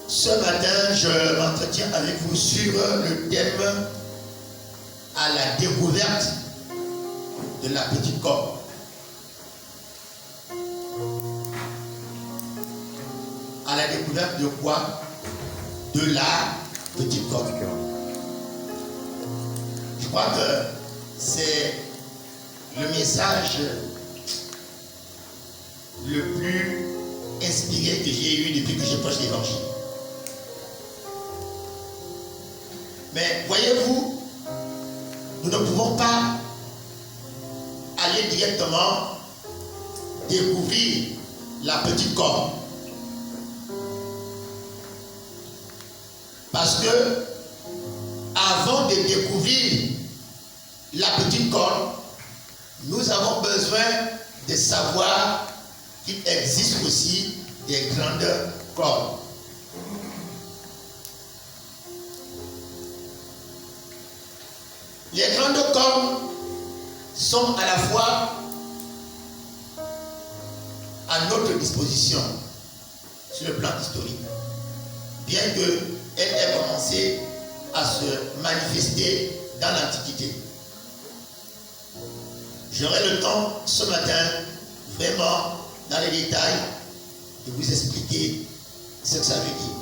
Ce matin, je m'entretiens avec vous sur le thème à la découverte de la petite corne. À la découverte de quoi? De la petite corne. Je crois que c'est le message le plus inspiré que j'ai eu depuis que je prêche l'évangile. Mais voyez-vous, nous ne pouvons pas aller directement découvrir la petite corne. Parce que avant de découvrir la petite corne, nous avons besoin de savoir qu'il existe aussi des grandes cornes. Les grandes cornes sont à la fois à notre disposition sur le plan historique, bien qu'elle ait commencé à se manifester dans l'Antiquité. J'aurai le temps ce matin, vraiment dans les détails, de vous expliquer ce que ça veut dire.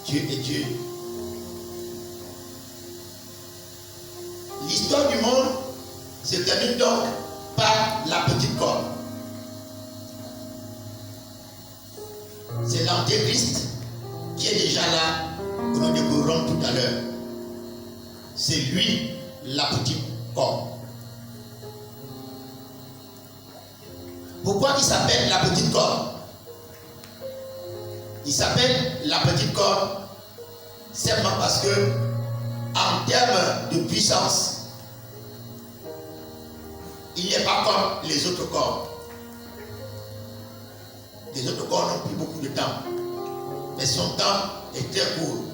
Dieu est Dieu. L'histoire du monde se termine donc par la petite corne. C'est l'antéchrist qui est déjà là, que nous découvrirons tout à l'heure. C'est lui, la petite corne. Pourquoi il s'appelle la petite corne? Il s'appelle la petite corne simplement parce que, en termes de puissance, il n'est pas comme les autres cornes. Les autres cornes n'ont plus beaucoup de temps. Mais son temps est très court.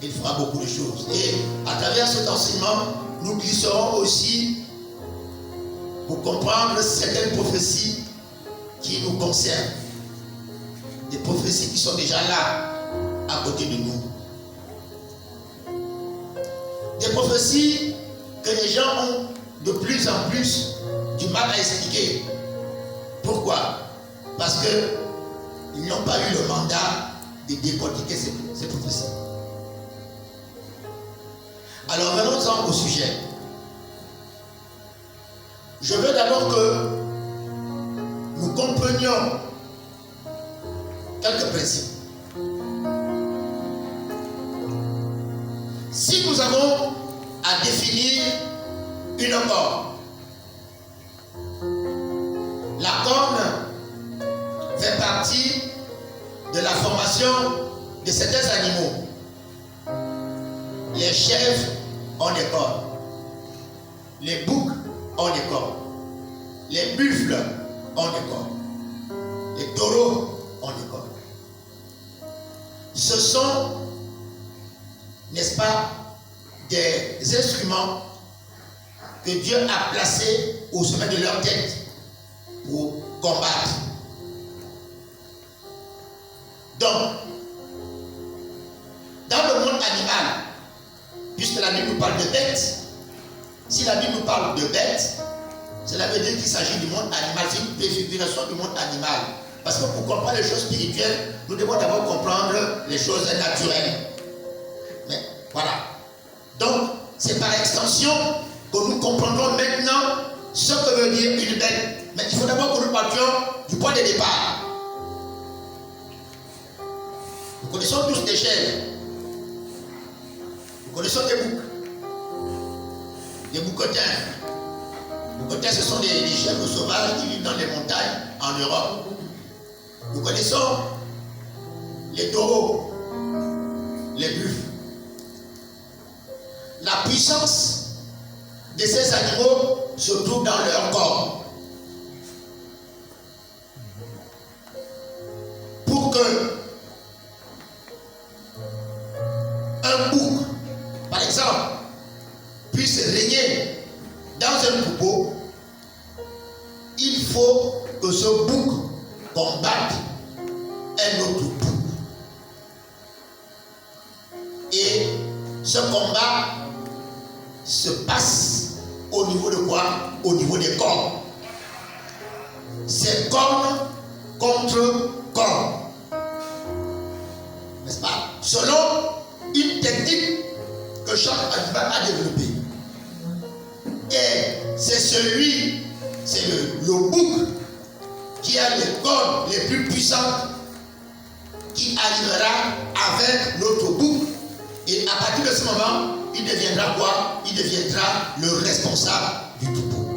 Il fera beaucoup de choses. Et à travers cet enseignement, nous glisserons aussi pour comprendre certaines prophéties qui nous concernent. Des prophéties qui sont déjà là, à côté de nous. Des prophéties que les gens ont de plus en plus du mal à expliquer. Pourquoi? Parce qu'ils n'ont pas eu le mandat de décortiquer ces prophéties. Alors venons-en au sujet. Je veux d'abord que nous comprenions quelques principes. Si nous avons à définir une corne, la corne fait partie de la formation de certains animaux. Les chèvres ont des cornes. Les boucs ont des cornes. Les buffles ont des cornes. Les taureaux ont des cornes. Ce sont, n'est-ce pas, des instruments que Dieu a placés au sommet de leur tête pour combattre. Donc, dans le monde animal, puisque la Bible nous parle de bêtes, si la Bible nous parle de bêtes, cela veut dire qu'il s'agit du monde animal, c'est une préfiguration du monde animal. Parce que pour comprendre les choses spirituelles, nous devons d'abord comprendre les choses naturelles. Mais voilà. Donc, c'est par extension que nous comprendrons maintenant ce que veut dire une bête. Mais il faut d'abord que nous partions du point de départ. Nous connaissons tous des chèvres. Nous connaissons des boucs. Des bouquetins. Les bouquetins, ce sont des chèvres sauvages qui vivent dans les montagnes en Europe. Nous connaissons les taureaux, les buffles. La puissance de ces animaux se trouve dans leur corps. Pour que un bouc, par exemple, puisse régner dans un troupeau, il faut que ce bouc combatte un autre bouc. Et ce combat se passe au niveau de quoi? Au niveau des corps. C'est corne contre corne. N'est-ce pas? Selon une technique que chaque animal a développée. Et c'est le bouc qui a les cornes les plus puissantes qui arrivera avec l'autre bouc. Et à partir de ce moment, il deviendra quoi? Il deviendra le responsable du troupeau.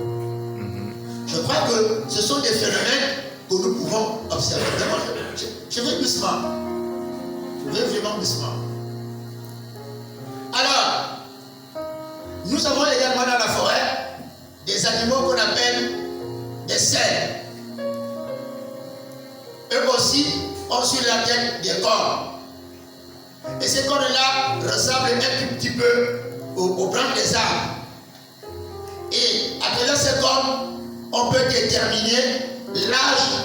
Je crois que ce sont des phénomènes que nous pouvons observer. Je vais doucement. Je vais vraiment doucement. Alors, nous avons également dans la forêt des animaux qu'on appelle des cerfs. Eux aussi ont sur la tête des cornes. Et ces cornes-là ressemblent un tout petit peu aux branches des arbres. Et à travers ces cornes, on peut déterminer l'âge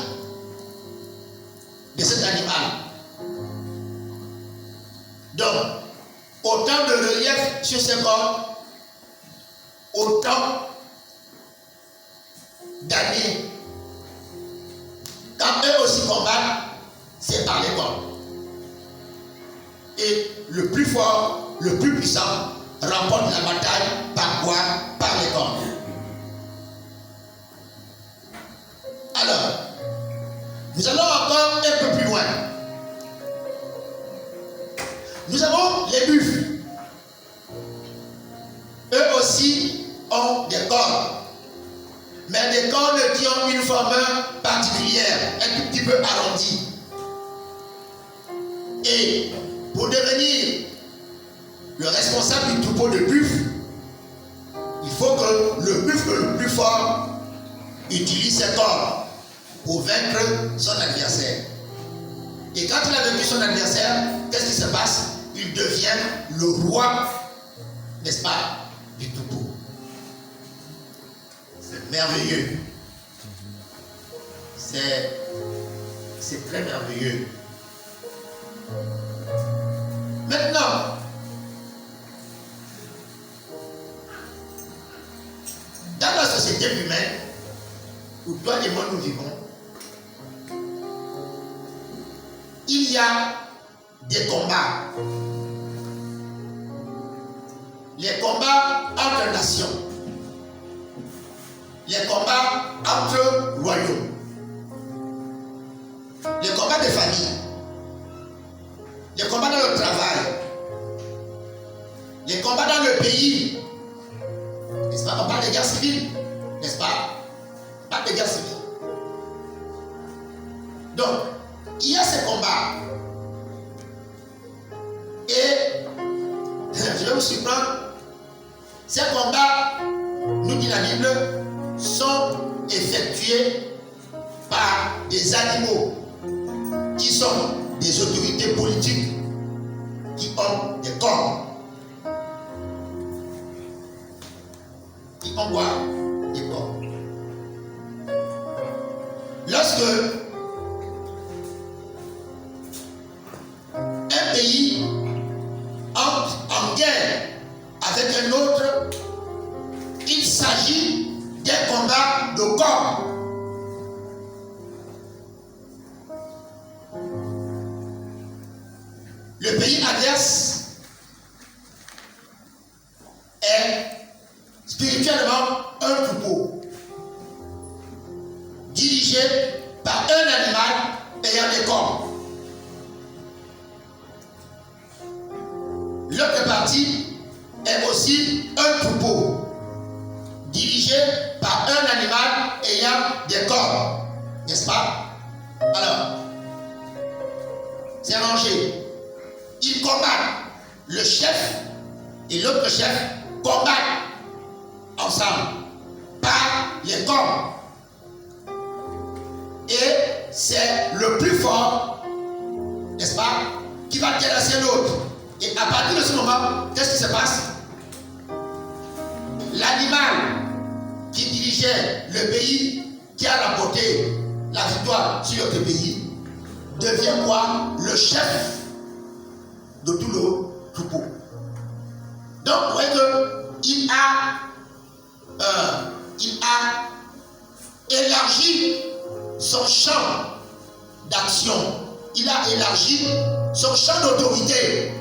de cet animal. Donc, autant de relief sur ces cornes, autant d'années. Quand eux aussi combattent, c'est par les cornes. Et le plus fort, le plus puissant, remporte la bataille par quoi? Par les cornes. Alors, nous allons encore un peu plus loin. Nous avons les buffles. Eux aussi ont des cornes. Mais des cornes qui ont une forme particulière, un tout petit peu arrondie. Et pour devenir le responsable du troupeau de buffles, il faut que le buffle le plus fort utilise ses cornes pour vaincre son adversaire. Et quand il a vaincu son adversaire, qu'est-ce qui se passe? Il devient le roi, n'est-ce pas, du troupeau. C'est merveilleux. C'est très merveilleux. Maintenant, dans la société humaine où toi et moi nous vivons, il y a des combats. Les combats entre nations. Les combats entre royaumes. Les combats de famille. Les combats dans le travail. Les combats dans le pays. N'est-ce pas? On parle de guerre civile. N'est-ce pas? On parle de guerre civile. Donc, il y a ces combats. Et je vais vous surprendre. Ces combats, nous dit la Bible, sont effectués par des animaux qui sont des autorités politiques qui ont des corps. Qui ont quoi? Des corps. Lorsque un pays entre en guerre avec un autre, il s'agit d'un combat de corps. Le pays adverse est spirituellement un troupeau dirigé par un animal ayant des cornes. L'autre partie est aussi un troupeau dirigé par un animal ayant des cornes. N'est-ce pas? Alors, c'est rangé. Ils combattent. Le chef et l'autre chef combattent ensemble par les cornes. Et c'est le plus fort, n'est-ce pas, qui va terrasser l'autre. Et à partir de ce moment, qu'est-ce qui se passe? L'animal qui dirigeait le pays, qui a remporté la victoire sur l'autre pays, devient quoi? Le chef de tout le troupeau. Donc, vous voyez qu'il a élargi son champ d'action. Il a élargi son champ d'autorité.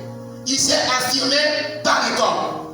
Il s'est affirmé par les corps.